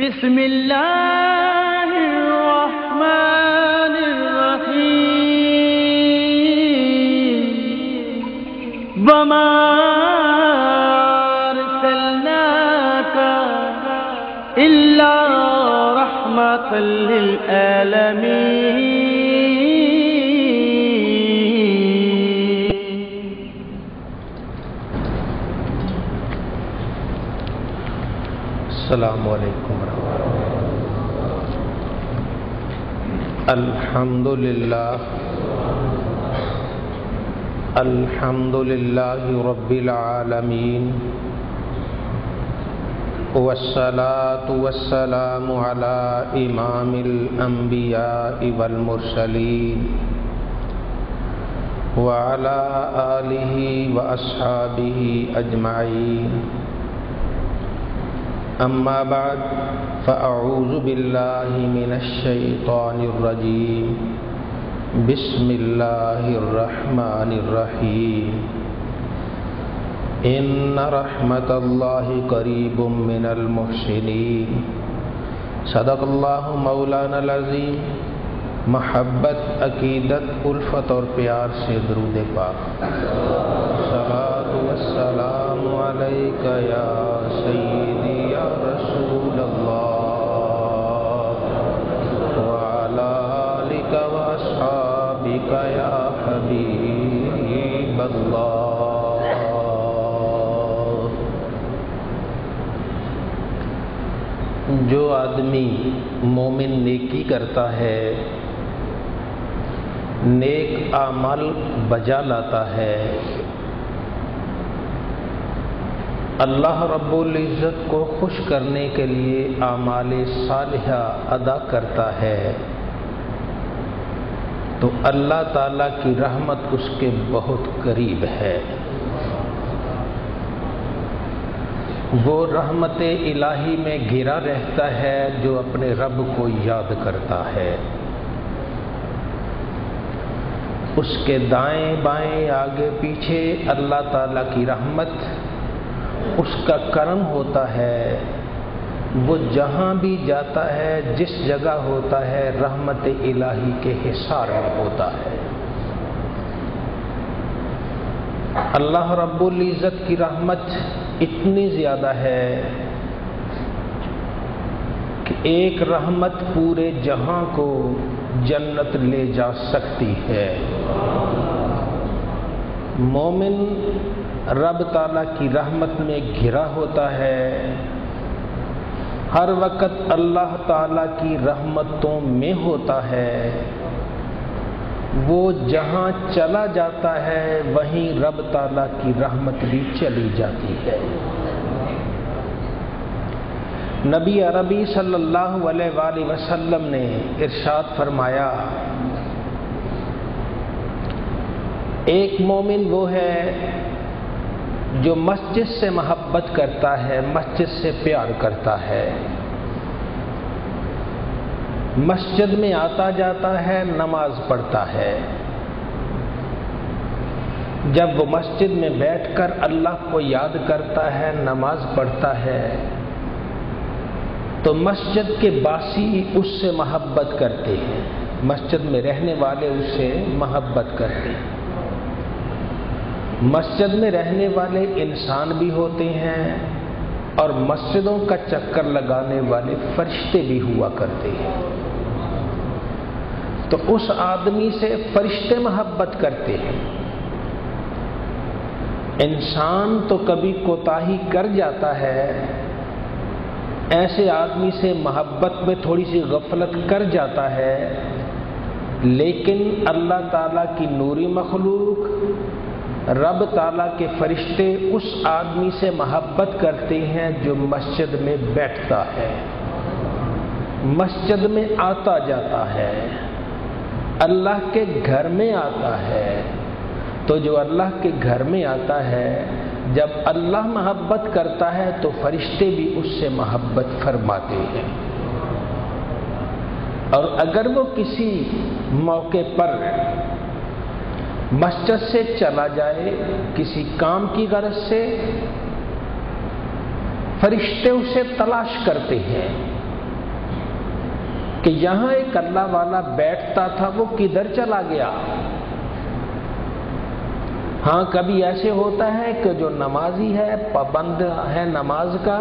بسم اللہ الرحمن الرحیم وما ارسلناک الا رحمۃ للعالمین۔ السلام علیکم ورحمۃ اللہ۔ الحمد للہ رب العالمین، والصلاة والسلام علی امام الانبیاء والمرسلین وعلی آلہ واصحابہ اجمعین۔ اما بعد فاعوذ باللہ من الشیطان الرجیم، بسم اللہ الرحمن الرحیم۔ ان رحمت اللہ قریب من المحسنین۔ صدق اللہ مولانا العظیم۔ محبت، عقیدت، الفت اور پیار سے درود پاک۔ صلاۃ والسلام علیک یا سیدی یا رسول اللہ، وعلی آلک واصحابک یا حبیب اللہ۔ جو آدمی مومن نیکی کرتا ہے، نیک اعمال بجا لاتا ہے، اللہ رب العزت کو خوش کرنے کے لیے اعمال صالحہ ادا کرتا ہے، تو اللہ تعالیٰ کی رحمت اس کے بہت قریب ہے۔ وہ رحمت الہی میں گھرا رہتا ہے جو اپنے رب کو یاد کرتا ہے۔ اس کے دائیں بائیں آگے پیچھے اللہ تعالیٰ کی رحمت، اس کا کرم ہوتا ہے۔ وہ جہاں بھی جاتا ہے، جس جگہ ہوتا ہے، رحمت الہی کے حصار میں ہوتا ہے۔ اللہ رب العزت کی رحمت اتنی زیادہ ہے کہ ایک رحمت پورے جہاں کو جنت لے جا سکتی ہے۔ مومن رب تعالیٰ کی رحمت میں گھرا ہوتا ہے، ہر وقت اللہ تعالیٰ کی رحمتوں میں ہوتا ہے۔ وہ جہاں چلا جاتا ہے وہیں رب تعالیٰ کی رحمت بھی چلی جاتی ہے۔ نبی عربی صلی اللہ علیہ وآلہ وسلم نے ارشاد فرمایا، ایک مومن وہ ہے جو مسجد سے محبت کرتا ہے، مسجد سے پیار کرتا ہے، مسجد میں آتا جاتا ہے، نماز پڑھتا ہے۔ جب وہ مسجد میں بیٹھ کر اللہ کو یاد کرتا ہے، نماز پڑھتا ہے، تو مسجد کے باسی اس سے محبت کرتے ہیں، مسجد میں رہنے والے اس سے محبت کرتے ہیں۔ مسجد میں رہنے والے انسان بھی ہوتے ہیں اور مسجدوں کا چکر لگانے والے فرشتے بھی ہوا کرتے ہیں، تو اس آدمی سے فرشتے محبت کرتے ہیں۔ انسان تو کبھی کوتاہی کر جاتا ہے، ایسے آدمی سے محبت میں تھوڑی سی غفلت کر جاتا ہے، لیکن اللہ تعالیٰ کی نوری مخلوق، رب تعالیٰ کے فرشتے اس آدمی سے محبت کرتے ہیں جو مسجد میں بیٹھتا ہے، مسجد میں آتا جاتا ہے، اللہ کے گھر میں آتا ہے۔ تو جو اللہ کے گھر میں آتا ہے، جب اللہ محبت کرتا ہے تو فرشتے بھی اس سے محبت فرماتے ہیں۔ اور اگر وہ کسی موقع پر مسجد سے چلا جائے کسی کام کی غرض سے، فرشتے اسے تلاش کرتے ہیں کہ یہاں ایک اللہ والا بیٹھتا تھا، وہ کدھر چلا گیا؟ ہاں کبھی ایسے ہوتا ہے کہ جو نمازی ہے، پابند ہے نماز کا،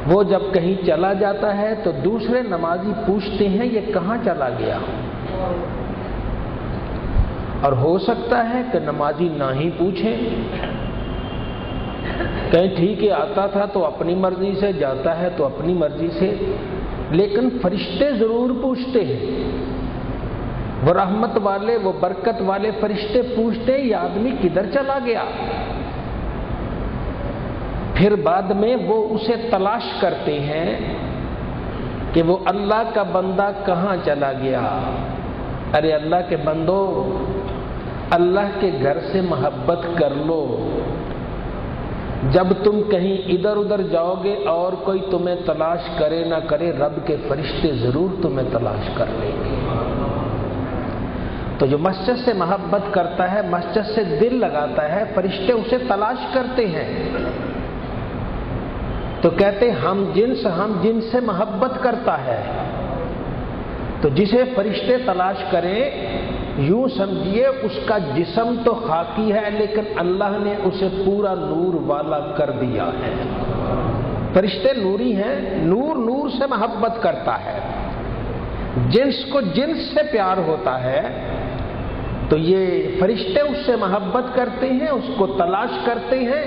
وہ جب کہیں چلا جاتا ہے تو دوسرے نمازی پوچھتے ہیں یہ کہاں چلا گیا؟ اور ہو سکتا ہے کہ نمازی نہ ہی پوچھے، کہیں ٹھیک ہے آتا تھا تو اپنی مرضی سے، جاتا ہے تو اپنی مرضی سے، لیکن فرشتے ضرور پوچھتے ہیں، وہ رحمت والے، وہ برکت والے فرشتے پوچھتے ہیں یہ آدمی کدھر چلا گیا؟ پھر بعد میں وہ اسے تلاش کرتے ہیں کہ وہ اللہ کا بندہ کہاں چلا گیا۔ ارے اللہ کے بندو، اللہ کے گھر سے محبت کر لو، جب تم کہیں ادھر ادھر جاؤ گے اور کوئی تمہیں تلاش کرے نہ کرے، رب کے فرشتے ضرور تمہیں تلاش کر لیں گے۔ تو جو مسجد سے محبت کرتا ہے، مسجد سے دل لگاتا ہے، فرشتے اسے تلاش کرتے ہیں، تو کہتے ہم جن سے محبت کرتا ہے، تو جسے فرشتے تلاش کریں، یوں سمجھیے اس کا جسم تو خاکی ہے لیکن اللہ نے اسے پورا نور والا کر دیا ہے۔ فرشتے نوری ہیں، نور سے محبت کرتا ہے، جنس کو جنس سے پیار ہوتا ہے، تو یہ فرشتے اس سے محبت کرتے ہیں، اس کو تلاش کرتے ہیں۔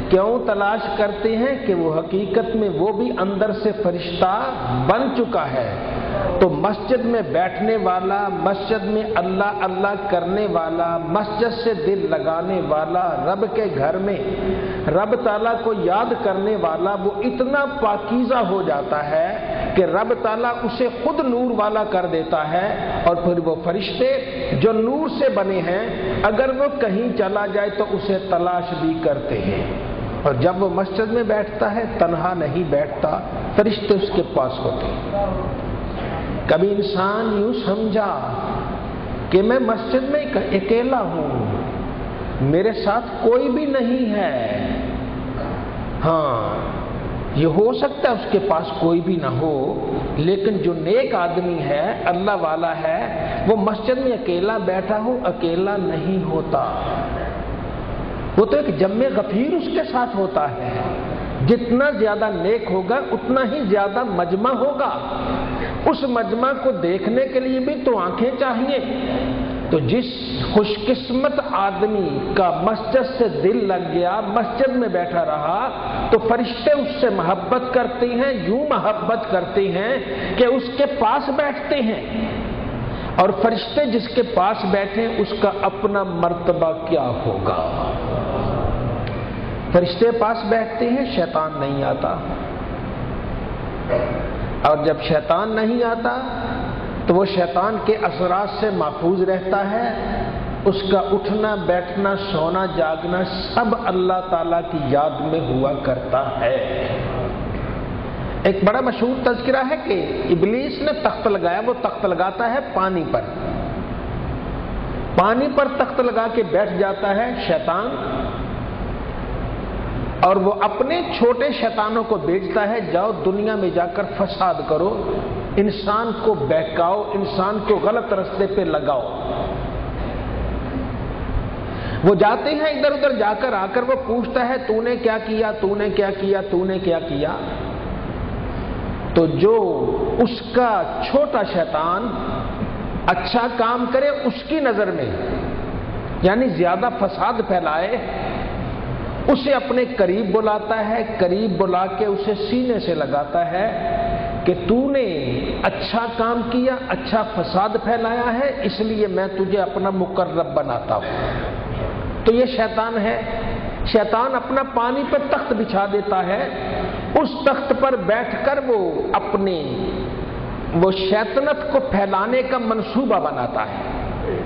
کیوں تلاش کرتے ہیں؟ کہ وہ حقیقت میں وہ بھی اندر سے فرشتہ بن چکا ہے، تو مسجد میں بیٹھنے والا، مسجد میں اللہ اللہ کرنے والا، مسجد سے دل لگانے والا، رب کے گھر میں رب تعالیٰ کو یاد کرنے والا، وہ اتنا پاکیزہ ہو جاتا ہے کہ رب تعالیٰ اسے خود نور والا کر دیتا ہے، اور پھر وہ فرشتے جو نور سے بنے ہیں اگر وہ کہیں چلا جائے تو اسے تلاش بھی کرتے ہیں، اور جب وہ مسجد میں بیٹھتا ہے تنہا نہیں بیٹھتا، فرشتے اس کے پاس ہوتے ہیں۔ کبھی انسان یوں سمجھا کہ میں مسجد میں اکیلا ہوں، میرے ساتھ کوئی بھی نہیں ہے، ہاں یہ ہو سکتا ہے اس کے پاس کوئی بھی نہ ہو، لیکن جو نیک آدمی ہے، اللہ والا ہے، وہ مسجد میں اکیلا بیٹھا ہو اکیلا نہیں ہوتا، وہ تو ایک جمع غفیر اس کے ساتھ ہوتا ہے۔ جتنا زیادہ نیک ہوگا اتنا ہی زیادہ مجمع ہوگا، اس مجمع کو دیکھنے کے لیے بھی تو آنکھیں چاہیے۔ تو جس خوش قسمت آدمی کا مسجد سے دل لگ گیا، مسجد میں بیٹھا رہا، تو فرشتے اس سے محبت کرتے ہیں، یوں محبت کرتے ہیں کہ اس کے پاس بیٹھتے ہیں، اور فرشتے جس کے پاس بیٹھے اس کا اپنا مرتبہ کیا ہوگا۔ فرشتے پاس بیٹھتے ہیں، شیطان نہیں آتا، اور جب شیطان نہیں آتا تو وہ شیطان کے اثرات سے محفوظ رہتا ہے، اس کا اٹھنا بیٹھنا سونا جاگنا سب اللہ تعالیٰ کی یاد میں ہوا کرتا ہے۔ ایک بڑا مشہور تذکرہ ہے کہ ابلیس نے تخت لگایا، وہ تخت لگاتا ہے پانی پر، پانی پر تخت لگا کے بیٹھ جاتا ہے شیطان، اور وہ اپنے چھوٹے شیطانوں کو بھیجتا ہے، جاؤ دنیا میں جا کر فساد کرو، انسان کو بہکاؤ، انسان کو غلط راستے پہ لگاؤ۔ وہ جاتے ہیں ادھر ادھر، جا کر آ کر وہ پوچھتا ہے تو نے کیا کیا، تو نے کیا کیا، تو نے کیا کیا؟ تو جو اس کا چھوٹا شیطان اچھا کام کرے اس کی نظر میں، یعنی زیادہ فساد پھیلائے، اسے اپنے قریب بلاتا ہے، قریب بلا کے اسے سینے سے لگاتا ہے کہ تو نے اچھا کام کیا، اچھا فساد پھیلایا ہے، اس لیے میں تجھے اپنا مقرب بناتا ہوں۔ تو یہ شیطان ہے، شیطان اپنا پانی پر تخت بچھا دیتا ہے، اس تخت پر بیٹھ کر وہ اپنے شیطنت کو پھیلانے کا منصوبہ بناتا ہے۔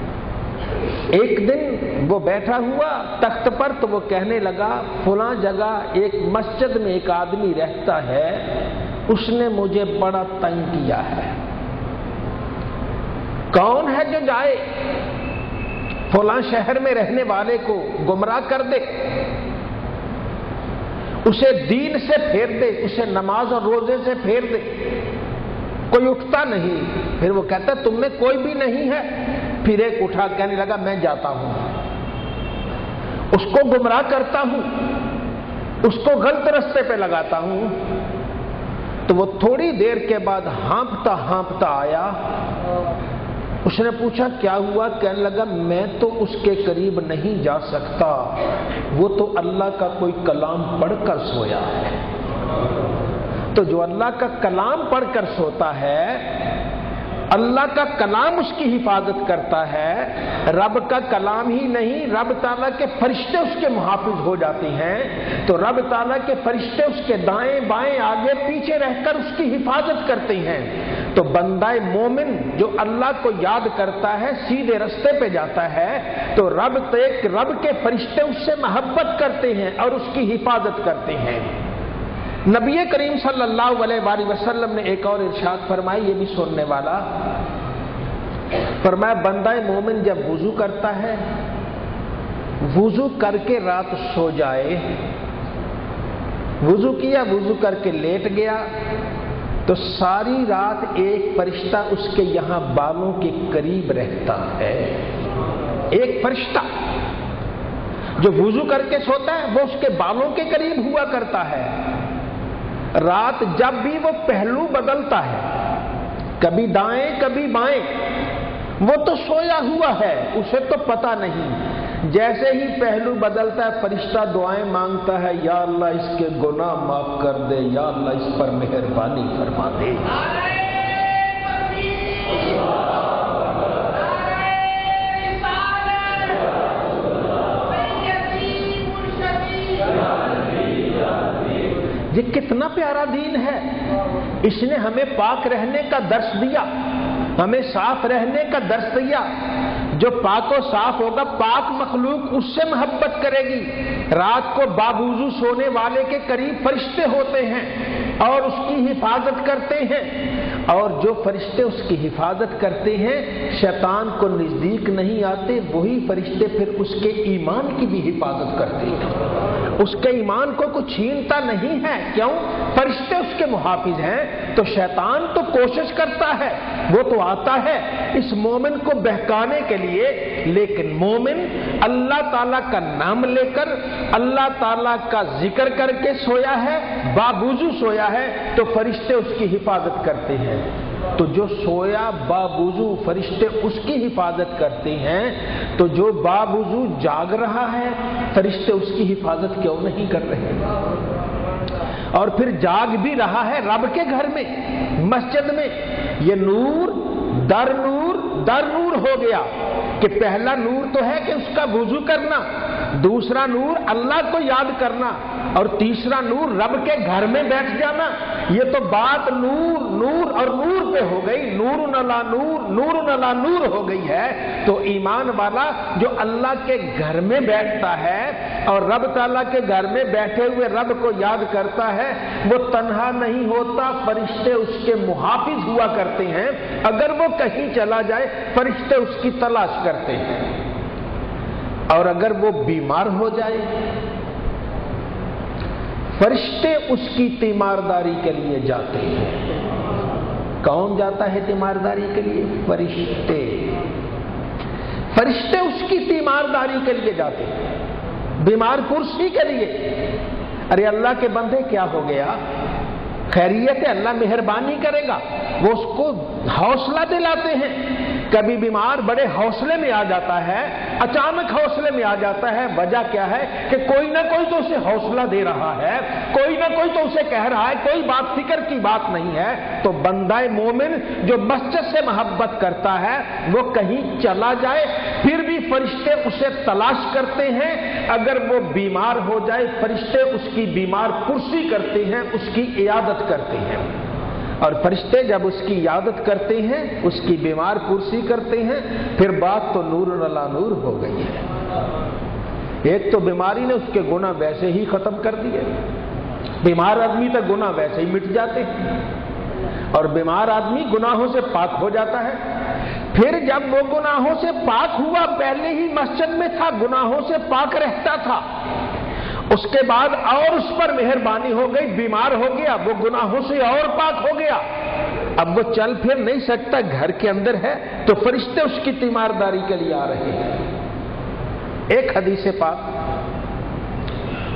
ایک دن وہ بیٹھا ہوا تخت پر تو وہ کہنے لگا فلاں جگہ ایک مسجد میں ایک آدمی رہتا ہے، اس نے مجھے بڑا تنگ کیا ہے، کون ہے جو جائے فلاں شہر میں رہنے والے کو گمراہ کر دے، اسے دین سے پھیر دے، اسے نماز اور روزے سے پھیر دے۔ کوئی اٹھتا نہیں. پھر وہ کہتا تم میں کوئی بھی نہیں ہے. پھر ایک اٹھا کہنے لگا میں جاتا ہوں, اس کو گمراہ کرتا ہوں, اس کو غلط رستے پہ لگاتا ہوں. تو وہ تھوڑی دیر کے بعد ہانپتا ہانپتا آیا. اس نے پوچھا کیا ہوا؟ کہنے لگا میں تو اس کے قریب نہیں جا سکتا, وہ تو اللہ کا کوئی کلام پڑھ کر سویا ہے. تو جو اللہ کا کلام پڑھ کر سوتا ہے, اللہ کا کلام اس کی حفاظت کرتا ہے. رب کا کلام ہی نہیں, رب تعالیٰ کے فرشتے اس کے محافظ ہو جاتے ہیں. تو رب تعالیٰ کے فرشتے اس کے دائیں بائیں آگے پیچھے رہ کر اس کی حفاظت کرتے ہیں. تو بندہ مومن جو اللہ کو یاد کرتا ہے سیدھے رستے پہ جاتا ہے. تو رب کے فرشتے اس سے محبت کرتے ہیں اور اس کی حفاظت کرتے ہیں. نبی کریم صلی اللہ علیہ وآلہ وسلم نے ایک اور ارشاد فرمائی, یہ بھی سننے والا, فرمایا بندہ مومن جب وضو کرتا ہے, وضو کر کے رات سو جائے, وضو کیا, وضو کر کے لیٹ گیا, تو ساری رات ایک فرشتہ اس کے یہاں بالوں کے قریب رہتا ہے. ایک فرشتہ جو وضو کر کے سوتا ہے وہ اس کے بالوں کے قریب ہوا کرتا ہے. رات جب بھی وہ پہلو بدلتا ہے, کبھی دائیں کبھی بائیں, وہ تو سویا ہوا ہے, اسے تو پتہ نہیں. جیسے ہی پہلو بدلتا ہے فرشتہ دعائیں مانگتا ہے, یا اللہ اس کے گناہ معاف کر دے, یا اللہ اس پر مہربانی فرما دے. یہ کتنا پیارا دین ہے. اس نے ہمیں پاک رہنے کا درس دیا, ہمیں صاف رہنے کا درس دیا. جو پاک و صاف ہوگا پاک مخلوق اس سے محبت کرے گی. رات کو باوضو سونے والے کے قریب فرشتے ہوتے ہیں اور اس کی حفاظت کرتے ہیں. اور جو فرشتے اس کی حفاظت کرتے ہیں شیطان کو نزدیک نہیں آتے, وہی فرشتے پھر اس کے ایمان کی بھی حفاظت کرتے ہیں. اس کے ایمان کو کچھ چھینتا نہیں ہے. کیوں؟ فرشتے اس کے محافظ ہیں. تو شیطان تو کوشش کرتا ہے, وہ تو آتا ہے اس مومن کو بہکانے کے لیے, لیکن مومن اللہ تعالیٰ کا نام لے کر اللہ تعالیٰ کا ذکر کر کے سویا ہے, باوضو سویا ہے, تو فرشتے اس کی حفاظت کرتے ہیں. تو جو سویا باوضو فرشتے اس کی حفاظت کرتے ہیں, تو جو باوضو جاگ رہا ہے فرشتے اس کی حفاظت کیوں نہیں کر رہے؟ اور پھر جاگ بھی رہا ہے رب کے گھر میں, مسجد میں. یہ نور در نور در نور ہو گیا کہ پہلا نور تو ہے کہ اس کا وضو کرنا, دوسرا نور اللہ کو یاد کرنا, اور تیسرا نور رب کے گھر میں بیٹھ جانا. یہ تو بات نور نور اور نور پہ ہو گئی, نور علی نور نور علی نور ہو گئی ہے. تو ایمان والا جو اللہ کے گھر میں بیٹھتا ہے اور رب تعالیٰ کے گھر میں بیٹھے ہوئے رب کو یاد کرتا ہے, وہ تنہا نہیں ہوتا, فرشتے اس کے محافظ ہوا کرتے ہیں. اگر وہ کہیں چلا جائے فرشتے اس کی تلاش کرتے ہیں. اور اگر وہ بیمار ہو جائے فرشتے اس کی تیمارداری کے لیے جاتے ہیں. کون جاتا ہے تیمارداری کے لیے؟ فرشتے. فرشتے اس کی تیمارداری کے لیے جاتے ہیں, بیمار پرسی کے لیے. ارے اللہ کے بندے کیا ہو گیا؟ خیریت ہے, اللہ مہربانی کرے گا. وہ اس کو حوصلہ دلاتے ہیں. کبھی بیمار بڑے حوصلے میں آ جاتا ہے, اچانک حوصلے میں آ جاتا ہے. وجہ کیا ہے کہ کوئی نہ کوئی تو اسے حوصلہ دے رہا ہے, کوئی نہ کوئی تو اسے کہہ رہا ہے, کوئی بات فکر کی بات نہیں ہے. تو بندہ مومن جو مسجد سے محبت کرتا ہے وہ کہیں چلا جائے پھر بھی فرشتے اسے تلاش کرتے ہیں. اگر وہ بیمار ہو جائے فرشتے اس کی بیمار پرسی کرتے ہیں, اس کی عیادت کرتے ہیں. اور فرشتے جب اس کی عیادت کرتے ہیں, اس کی بیمار پرسی کرتے ہیں, پھر بات تو نور علی نور ہو گئی ہے. ایک تو بیماری نے اس کے گناہ ویسے ہی ختم کر دیے, بیمار آدمی تک گناہ ویسے ہی مٹ جاتے ہیں, اور بیمار آدمی گناہوں سے پاک ہو جاتا ہے. پھر جب وہ گناہوں سے پاک ہوا, پہلے ہی مسجد میں تھا, گناہوں سے پاک رہتا تھا, اس کے بعد اور اس پر مہربانی ہو گئی, بیمار ہو گیا, وہ گناہوں سے اور پاک ہو گیا. اب وہ چل پھر نہیں سکتا، گھر کے اندر ہے، تو فرشتے اس کی تیمارداری کے لیے آ رہے ہیں۔ ایک حدیث پاک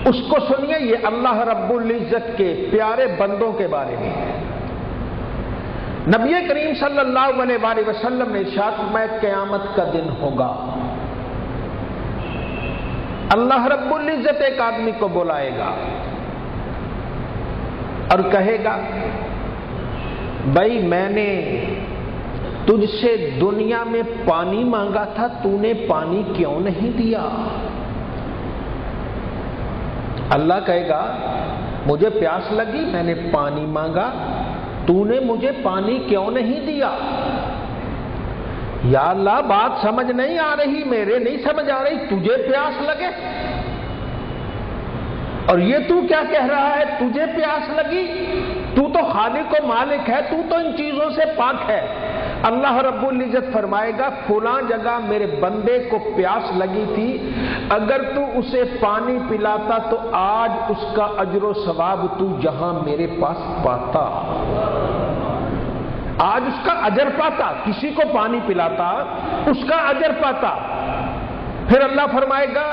اس کو سنیے، یہ اللہ رب العزت کے پیارے بندوں کے بارے میں ہے۔ نبی کریم صلی اللہ علیہ وآلہ وسلم نے ارشاد فرمایا قیامت کا دن ہوگا، اللہ رب العزت ایک آدمی کو بلائے گا اور کہے گا بھائی میں نے تجھ سے دنیا میں پانی مانگا تھا، تو نے پانی کیوں نہیں دیا؟ اللہ کہے گا مجھے پیاس لگی، میں نے پانی مانگا، تو نے مجھے پانی کیوں نہیں دیا؟ یا اللہ بات سمجھ نہیں آ رہی، میرے نہیں سمجھ آ رہی، تجھے پیاس لگے اور یہ تو کیا کہہ رہا ہے تجھے پیاس لگی؟ تو تو خالق و مالک ہے، تو تو ان چیزوں سے پاک ہے۔ اللہ رب العزت فرمائے گا فلاں جگہ میرے بندے کو پیاس لگی تھی، اگر تو اسے پانی پلاتا تو آج اس کا اجر و ثواب تو جہاں میرے پاس پاتا، آج اس کا اجر پاتا، کسی کو پانی پلاتا اس کا اجر پاتا۔ پھر اللہ فرمائے گا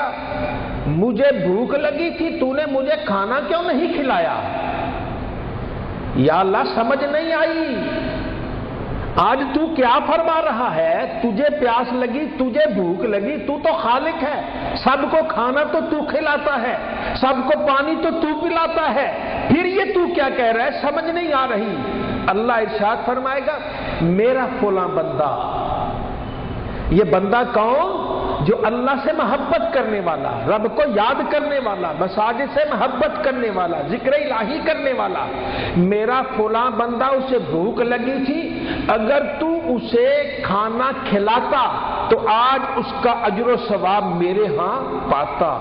مجھے بھوک لگی تھی، تو نے مجھے کھانا کیوں نہیں کھلایا؟ یا اللہ سمجھ نہیں آئی، آج تو کیا فرما رہا ہے؟ تجھے پیاس لگی، تجھے بھوک لگی، تو تو خالق ہے، سب کو کھانا تو تو کھلاتا ہے، سب کو پانی تو تو پلاتا ہے، پھر یہ تو کیا کہہ رہا ہے؟ سمجھ نہیں آ رہی۔ اللہ ارشاد فرمائے گا میرا فلاں بندہ، یہ بندہ کون؟ جو اللہ سے محبت کرنے والا، رب کو یاد کرنے والا، مساجد سے محبت کرنے والا، ذکر الہی کرنے والا، میرا فلاں بندہ اسے بھوک لگی تھی، اگر تو اسے کھانا کھلاتا تو آج اس کا اجر و ثواب میرے ہاں پاتا۔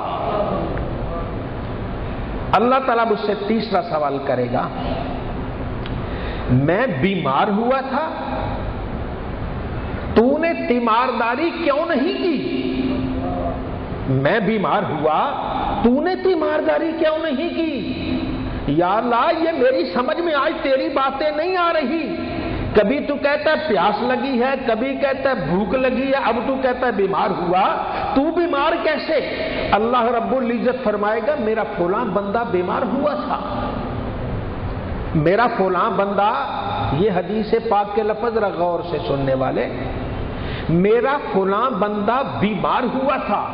اللہ تعالیٰ مجھ سے تیسرا سوال کرے گا میں بیمار ہوا تھا، تو نے تیمارداری کیوں نہیں کی؟ میں بیمار ہوا، تو نے تیمارداری کیوں نہیں کی؟ یا اللہ یہ میری سمجھ میں آج تیری باتیں نہیں آ رہی، کبھی تو کہتا ہے پیاس لگی ہے، کبھی کہتا ہے بھوک لگی ہے، اب تو کہتا ہے بیمار ہوا، تو بیمار کیسے؟ اللہ رب العزت فرمائے گا میرا فلاں بندہ بیمار ہوا تھا، میرا فلاں بندہ، یہ حدیث پاک کے لفظ ذرا غور سے سننے والے، میرا فلاں بندہ بیمار ہوا تھا،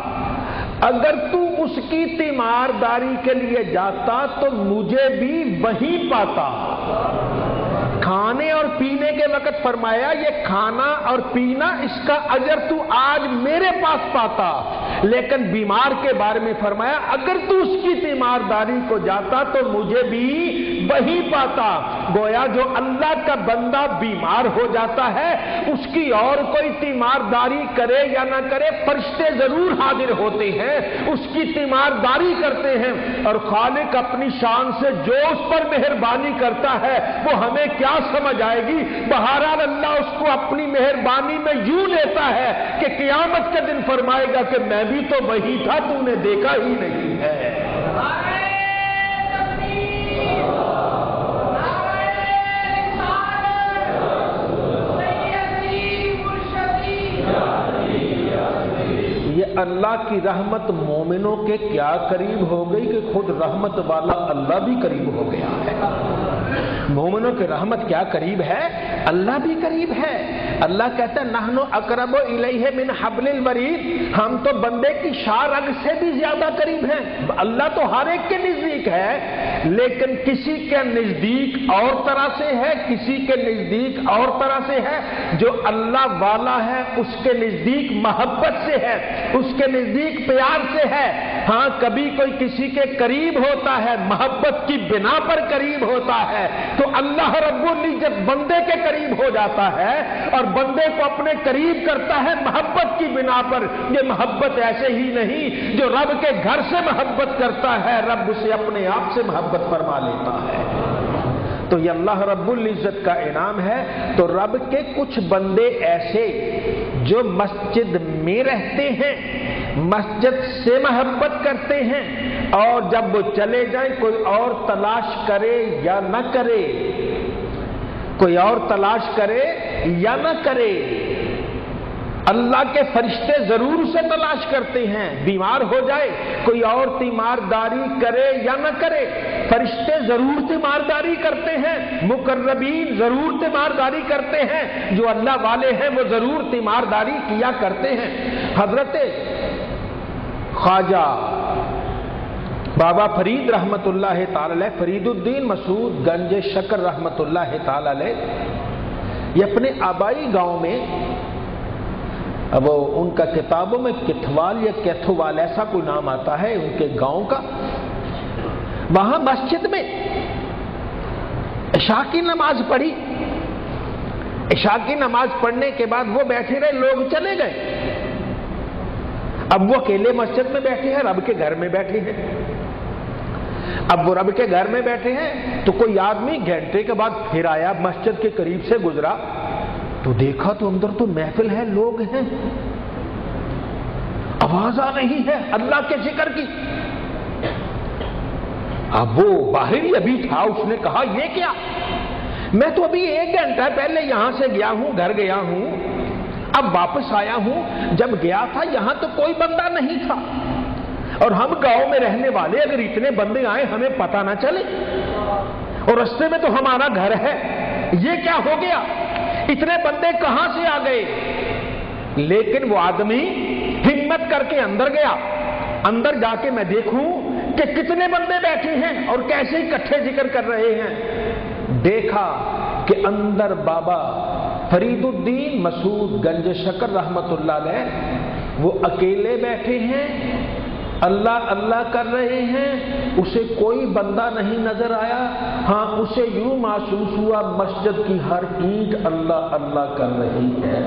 اگر تو اس کی تیمارداری کے لیے جاتا تو مجھے بھی وہیں پاتا۔ کھانے اور پینے کے وقت فرمایا یہ کھانا اور پینا اس کا اجر تو آج میرے پاس پاتا، لیکن بیمار کے بارے میں فرمایا اگر تو اس کی تیمارداری کو جاتا تو مجھے بھی وہی پاتا۔ گویا جو اللہ کا بندہ بیمار ہو جاتا ہے اس کی اور کوئی تیمارداری کرے یا نہ کرے فرشتے ضرور حاضر ہوتے ہیں، اس کی تیمارداری کرتے ہیں، اور خالق اپنی شان سے جو اس پر مہربانی کرتا ہے وہ ہمیں کیا سمجھ آئے گی۔ بہرحال اللہ اس کو اپنی مہربانی میں یوں لیتا ہے کہ قیامت کے دن فرمائے گا کہ میں بھی تو وہی تھا، تو نے دیکھا ہی نہیں ہے۔ یہ اللہ کی رحمت مومنوں کے کیا قریب ہو گئی کہ خود رحمت والا اللہ بھی قریب ہو گیا ہے۔ مومنوں کی رحمت کیا قریب ہے؟ اللہ بھی قریب ہے۔ اللہ کہتا ہے نحن اقرب الیہ من حبل الورید، ہم تو بندے کی شاہ رگ سے بھی زیادہ قریب ہیں۔ اللہ تو ہر ایک کے نزدیک ہے، لیکن کسی کے نزدیک اور طرح سے ہے، کسی کے نزدیک اور طرح سے ہے۔ جو اللہ والا ہے اس کے نزدیک محبت سے ہے، اس کے نزدیک پیار سے ہے۔ ہاں کبھی کوئی کسی کے قریب ہوتا ہے، محبت کی بنا پر قریب ہوتا ہے، تو اللہ رب العزت بندے کے قریب ہو جاتا ہے اور بندے کو اپنے قریب کرتا ہے محبت کی بنا پر۔ یہ محبت ایسے ہی نہیں، جو رب کے گھر سے محبت کرتا ہے رب اسے اپنے آپ سے محبت فرما لیتا ہے۔ تو یہ اللہ رب العزت کا انعام ہے۔ تو رب کے کچھ بندے ایسے جو مسجد میں رہتے ہیں، مسجد سے محبت کرتے ہیں، اور جب وہ چلے جائیں کوئی اور تلاش کرے یا نہ کرے، کوئی اور تلاش کرے یا نہ کرے، اللہ کے فرشتے ضرور اسے تلاش کرتے ہیں۔ بیمار ہو جائے، کوئی اور تیمارداری کرے یا نہ کرے، فرشتے ضرور تیمارداری کرتے ہیں، مقربین ضرور تیمارداری کرتے ہیں، جو اللہ والے ہیں وہ ضرور تیمارداری کیا کرتے ہیں۔ حضرت خواجہ بابا فرید رحمت اللہ تعالی علیہ، فرید الدین مسعود گنج شکر رحمت اللہ تعالی علیہ، یہ اپنے آبائی گاؤں میں، اب ان کا کتابوں میں کتھوال یا کیتھوال ایسا کوئی نام آتا ہے ان کے گاؤں کا، وہاں مسجد میں عشاء کی نماز پڑھی۔ عشاء کی نماز پڑھنے کے بعد وہ بیٹھے رہے، لوگ چلے گئے۔ اب وہ اکیلے مسجد میں بیٹھے ہیں، رب کے گھر میں بیٹھے ہیں۔ اب وہ رب کے گھر میں بیٹھے ہیں تو کوئی آدمی گھنٹے کے بعد پھر آیا، مسجد کے قریب سے گزرا تو دیکھا تو اندر تو محفل ہے، لوگ ہیں، آواز آ رہی ہے اللہ کے ذکر کی۔ اب وہ باہر ہی ابھی تھا، اس نے کہا یہ کیا؟ میں تو ابھی 1 گھنٹہ پہلے یہاں سے گیا ہوں، گھر گیا ہوں، اب واپس آیا ہوں، جب گیا تھا یہاں تو کوئی بندہ نہیں تھا، اور ہم گاؤں میں رہنے والے اگر اتنے بندے آئے ہمیں پتہ نہ چلے، اور رستے میں تو ہمارا گھر ہے، یہ کیا ہو گیا؟ اتنے بندے کہاں سے آ گئے؟ لیکن وہ آدمی ہمت کر کے اندر گیا، اندر جا کے میں دیکھوں کہ کتنے بندے بیٹھے ہیں اور کیسے اکٹھے ذکر کر رہے ہیں۔ دیکھا کہ اندر بابا فرید الدین مسعود گنج شکر رحمت اللہ علیہ وہ اکیلے بیٹھے ہیں، اللہ اللہ کر رہے ہیں، اسے کوئی بندہ نہیں نظر آیا۔ ہاں اسے یوں محسوس ہوا مسجد کی ہر اینٹ اللہ اللہ کر رہی ہے،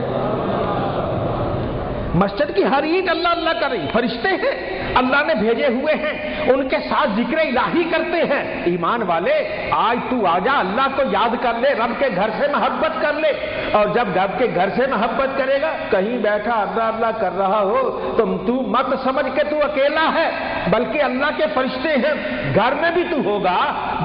مسجد کی ہر اینٹ اللہ اللہ کر رہی۔ فرشتے ہیں اللہ نے بھیجے ہوئے ہیں، ان کے ساتھ ذکر الہی کرتے ہیں۔ ایمان والے آج تو آ جا، اللہ کو یاد کر لے، رب کے گھر سے محبت کر لے، اور جب رب کے گھر سے محبت کرے گا، کہیں بیٹھا اللہ اللہ کر رہا ہو تو مت سمجھ کے تو اکیلا ہے، بلکہ اللہ کے فرشتے ہیں، گھر میں بھی تو ہوگا،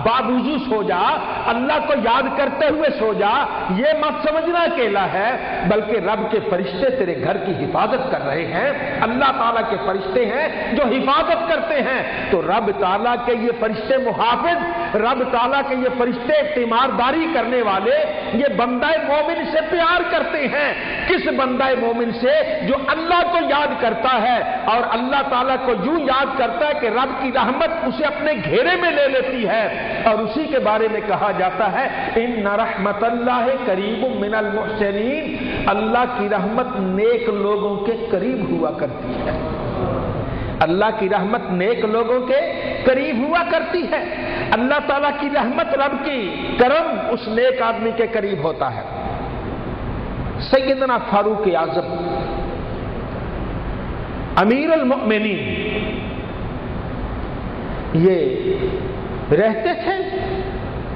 باوضو سو جا، اللہ کو یاد کرتے ہوئے سو جا، یہ مت سمجھنا اکیلا ہے، بلکہ رب کے فرشتے تیرے گھر کی حفاظت کر رہے ہیں۔ اللہ تعالیٰ کے فرشتے ہیں جو حفاظت کرتے ہیں، تو رب تعالیٰ کے یہ فرشتے محافظ، رب تعالیٰ کے یہ فرشتے تیمارداری کرنے والے، یہ بندہ مومن سے پیار کرتے ہیں۔ کس بندہ مومن سے؟ جو اللہ کو یاد کرتا ہے اور اللہ تعالیٰ کو یوں یاد کرتا ہے کہ رب کی رحمت اسے اپنے گھیرے میں لے لیتی ہے، اور اسی کے بارے میں کہا جاتا ہے ان رحمت اللہ قریب من المحسنین، اللہ کی رحمت نیک لوگوں کے قریب ہوا کرتی ہے، اللہ کی رحمت نیک لوگوں کے قریب ہوا کرتی ہے۔ اللہ تعالیٰ کی رحمت، رب کی کرم اس نیک آدمی کے قریب ہوتا ہے۔ سیدنا فاروق اعظم امیر المؤمنین یہ رہتے تھے،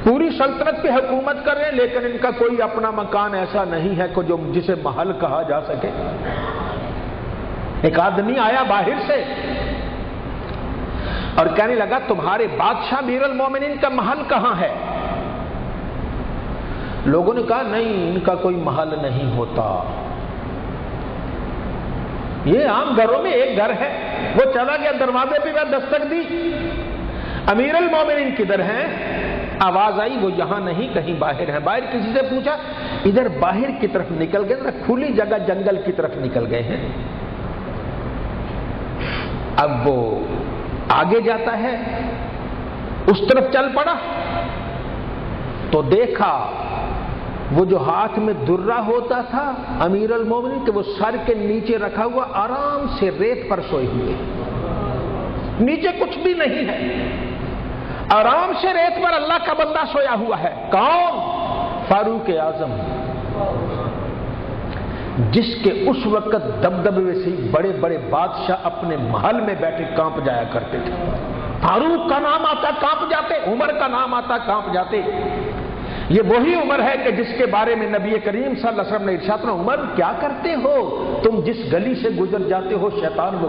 پوری سلطنت پہ حکومت کر رہے ہیں، لیکن ان کا کوئی اپنا مکان ایسا نہیں ہے جو جسے محل کہا جا سکے۔ ایک آدمی آیا باہر سے اور کہنے لگا تمہارے بادشاہ امیر المومنین کا محل کہاں ہے؟ لوگوں نے کہا نہیں، ان کا کوئی محل نہیں ہوتا، یہ عام گھروں میں ایک گھر ہے۔ وہ چلا گیا، دروازے پہ میں دستک دی، امیر المومنین کدھر ہیں؟ آواز آئی وہ یہاں نہیں، کہیں باہر ہیں۔ باہر کسی سے پوچھا، ادھر باہر کی طرف نکل گئے، کھلی جگہ جنگل کی طرف نکل گئے ہیں۔ اب وہ آگے جاتا ہے، اس طرف چل پڑا تو دیکھا وہ جو ہاتھ میں درہ ہوتا تھا امیر المومنین کہ وہ سر کے نیچے رکھا ہوا، آرام سے ریت پر سوئے ہوئے، نیچے کچھ بھی نہیں ہے، آرام سے ریت پر اللہ کا بندہ سویا ہوا ہے۔ کون؟ فاروق اعظم، جس کے اس وقت دبدبے سے بڑے بڑے بادشاہ اپنے محل میں بیٹھے کانپ جایا کرتے تھے۔ فاروق کا نام آتا کانپ جاتے، عمر کا نام آتا کانپ جاتے۔ یہ وہی عمر ہے کہ جس کے بارے میں نبی کریم صلی اللہ علیہ وسلم نے ارشاد فرمایا، عمر کیا کرتے ہو تم؟ جس گلی سے گزر جاتے ہو شیطان وہ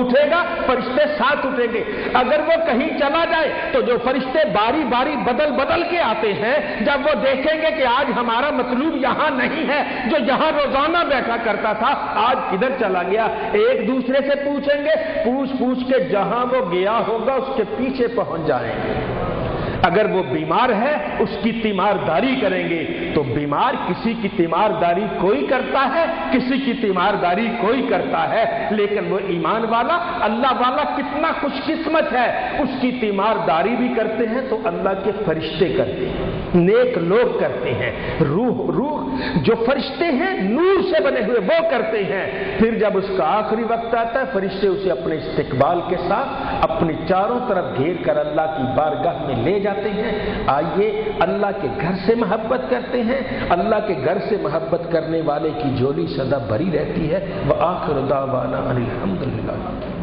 اٹھے گا، فرشتے ساتھ اٹھیں گے۔ اگر وہ کہیں چلا جائے تو جو فرشتے باری باری بدل بدل کے آتے ہیں، جب وہ دیکھیں گے کہ آج ہمارا مطلوب یہاں نہیں ہے، جو یہاں روزانہ بیٹھا کرتا تھا آج کدھر چلا گیا، ایک دوسرے سے پوچھیں گے، پوچھ کے جہاں وہ گیا ہوگا اس کے پیچھے پہنچ جائیں گے۔ اگر وہ بیمار ہے اس کی تیمارداری کریں گے، تو بیمار کسی کی تیمارداری کوئی کرتا ہے، کسی کی تیمارداری کوئی کرتا ہے، لیکن وہ ایمان والا اللہ والا کتنا خوش قسمت ہے، اس کی تیمارداری بھی کرتے ہیں تو اللہ کے فرشتے کرتے ہیں، نیک لوگ کرتے ہیں، روح جو فرشتے ہیں نور سے بنے ہوئے وہ کرتے ہیں۔ پھر جب اس کا آخری وقت آتا ہے فرشتے اسے اپنے استقبال کے ساتھ اپنے چاروں طرف گھیر کر اللہ کی بارگاہ میں لے جاتے ہیں۔ آئیے اللہ کے گھر سے محبت کرتے ہیں، اللہ کے گھر سے محبت کرنے والے کی جھولی سدا بھری رہتی ہے۔ وآخر دعوانا ان الحمدللہ۔